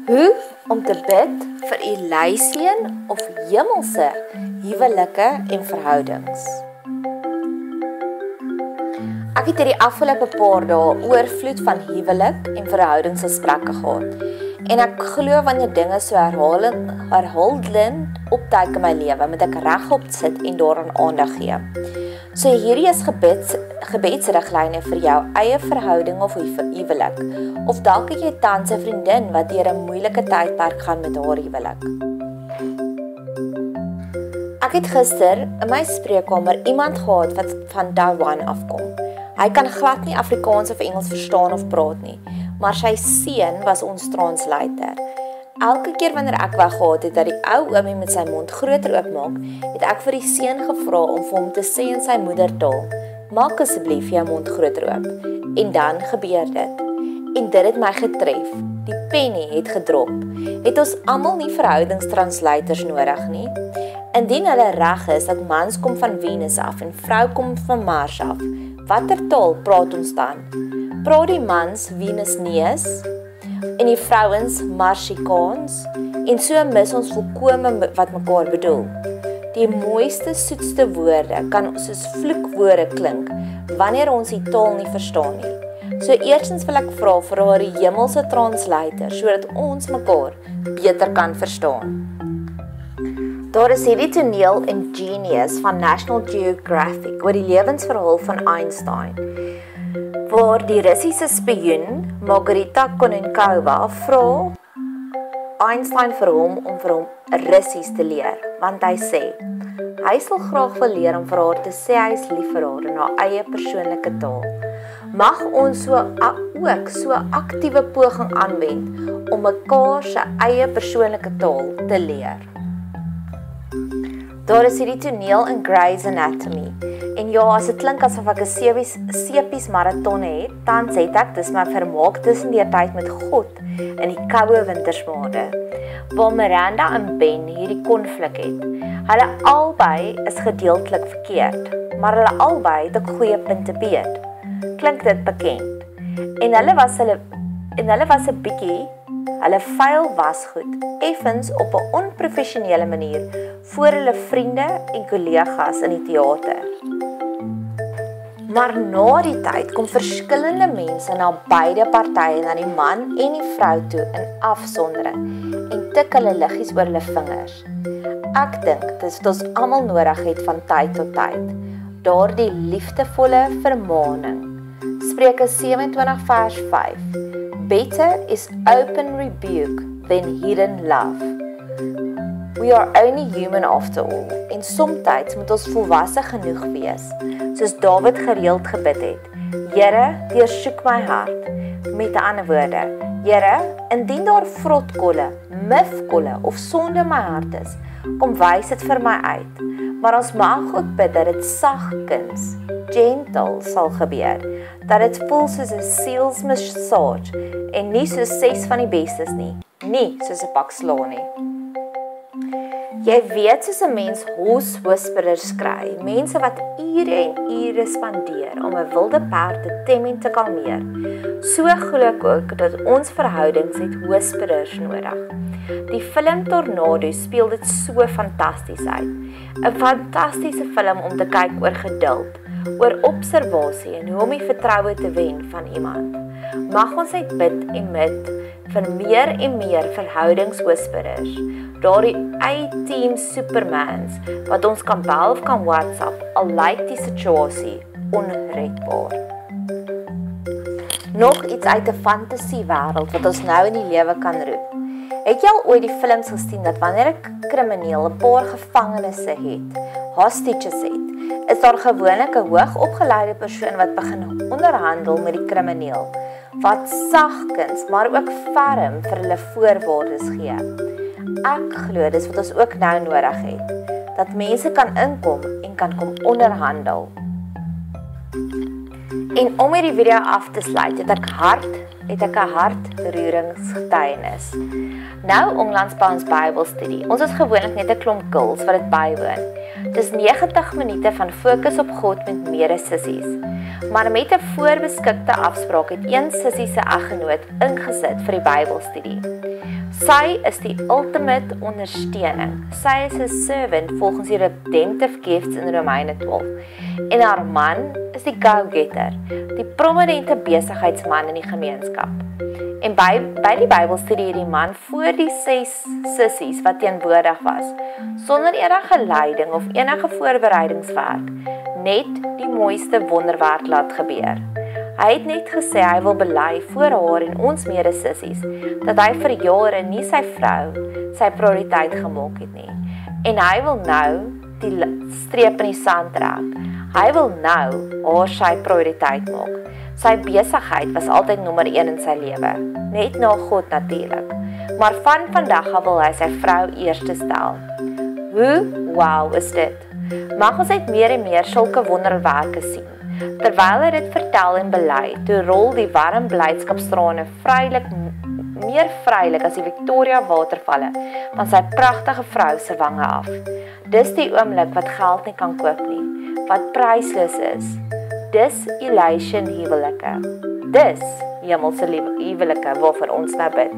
Hoe om te bid vir Elysian of hemelse huwelike en verhoudings. Ek het hierdie afgelope paar dae oorvloed van huwelik en verhoudingsgesprekke gehad. En ek glo wanneer dinge so herhaaldend opduik in my lewe, moet ek regop sit en daaraan aandag gee. So hierdie is gebedsriglyne vir jou eie verhouding of huwelik, of dalk het jy tans 'n vriendin wat deur 'n moeilike tydperk gaan met haar huwelik. Ek het gister in my spreekkamer iemand gehad wat van Taiwan afkom. Hy kan glad nie Afrikaans of Engels verstaan of praat nie, maar sy seun was ons translator. Elke keer wanneer ek weggegaan het dat die ou oomie met sy mond groter oopmaak, het ek vir die seun gevra om vir hom te sê in sy moedertaal, maak asseblief jou mond groter oop. En dan gebeur dit. En dit het my getref. Die penny het gedrop. Het ons almal nie verhoudingstranslators nodig nie? Indien hulle reg is dat mans kom van Venus af en vrou kom van Mars af, watter taal praat ons dan? Praat die mans Venusnees en die vrouens Marsikaans en so mis ons volkome wat mekaar bedoel. Die mooiste, soetste woorde kan soos vloekwoorde klink wanneer ons die taal nie verstaan nie. So eerstens wil ek vra vir haar die hemelse translator sodat ons mekaar beter kan verstaan. Daar is hierdie toneel in Genius van National Geographic oor die lewensverhaal van Einstein, waar die Russiese spioen Margarita Konenkova vra Einstein vir hom om vir hom Russies te leer, want hy sê, hy sal graag wil leer om vir haar te sê hy is lief vir haar in haar eie persoonlike taal. Mag ons ook so aktiewe poging aanwend om mekaar se eie persoonlike taal te leer. Daar is hierdie toneel in Grey's Anatomy. En ja, as dit klink asof ek 'n sepies marathon het, tans het ek dis my vermaak tussen die tyd met God in die koue wintersmaande, waar Miranda en Ben hierdie konflik het. Hulle albei is gedeeltelik verkeerd, maar hulle albei het ook goeie punte beet. Klink dit bekend? En hulle was 'n bietjie, hulle vuil wasgoed, effens op 'n onprofessionele manier voor hulle vriende en kollegas in die teater. Maar na die tyd kom verskillende mense na beide partye, na die man en die vrou toe in afsondering en tik hulle liggies oor hulle vingers. Ek dink dis wat ons almal nodig het van tyd tot tyd. Daardie liefdevolle vermaaning. Spreuke 27 vers 5. Better is open rebuke than hidden love. We are only human after all, en somtyds moet ons volwasse genoeg wees, soos Dawid gereeld gebid het. Here, deursoek my hart. Met ander woorde, Here, indien daar vrotkolle, mifkolle of sonde in my hart is, kom wys dit vir my uit. Maar ons mag ook bid dat dit sagkens, gentle sal gebeur, dat dit voel soos 'n sielsmassage en nie soos 6 van die bestes nie soos 'n pak sla nie. Jy weet soos 'n mens horse whisperers kry, mense wat ure en ure spandeer om 'n wilde perd te tem en te kalmeer. So glo ek ook dat ons verhoudings het whisperers nodig. Die film Tornado speel dit so fantasties uit. 'n Fantastiese film om te kyk oor geduld, oor observasie en hoe om die vertroue te wen van iemand. Mag ons net bid en bid vir meer en meer verhoudingswhisperers, daardie A-team supermans wat ons kan bel of kan WhatsApp, al lyk die situasie onredbaar. Nog iets uit 'n fantasiewêreld wat ons nou in die lewe kan roep. Het jy al ooit die films gesien dat wanneer 'n krimineel 'n paar gevangenes het, hostages het, is daar gewoonlik 'n hoogopgeleide persoon wat begin onderhandel met die krimineel, wat sagkens, maar ook ferm vir hulle voorwaardes gee. Ek glo dis wat ons ook nou nodig het, dat mense kan inkom en kan kom onderhandel. En om hierdie video af te sluit, het ek 'n hartroeringsgetuienis. Nou onlangs by ons Bybelstudie. Ons is gewoonlik net 'n klomp girls wat dit bywoon. Dis 90 minute van fokus op God met medesissies. Maar met 'n voorbeskikte afspraak het een sussie se eggenoot ingesit vir die Bybelstudie. Sy is die ultimate ondersteuning. Sy is 'n servant volgens die redemptive gifts in Romeine 12. En haar man is die go-getter, die prominente besigheidsman in die gemeenskap. En by die Bybelstudie het die man voor die 6 sissies wat teenwoordig was, sonder enige leiding of enige voorbereidingswerk, net die mooiste wonderwerk laat gebeur. Hy het net gesê hy wil bely voor haar en ons medesissies dat hy vir jare nie sy vrou sy prioriteit gemaak het nie. En hy wil nou die streep in die sand trek. Hy wil nou haar sy prioriteit maak. Sy besigheid was altyd nommer 1 in sy lewe, net na God natuurlik. Maar van vandag af wil hy sy vrou eerste stel. Hoe wow is dit? Mag ons net meer en meer sulke wonderwerke sien. Terwyl hy dit vertel en bely, toe rol die warm blydskapstrane meer vrylik as die Victoria watervalle van sy pragtige vrou se wange af. Dis die oomblik wat geld nie kan koop nie, wat prysloos is. Dis elation huwelike. Dis hemelse huwelike waarvoor ons nou bid.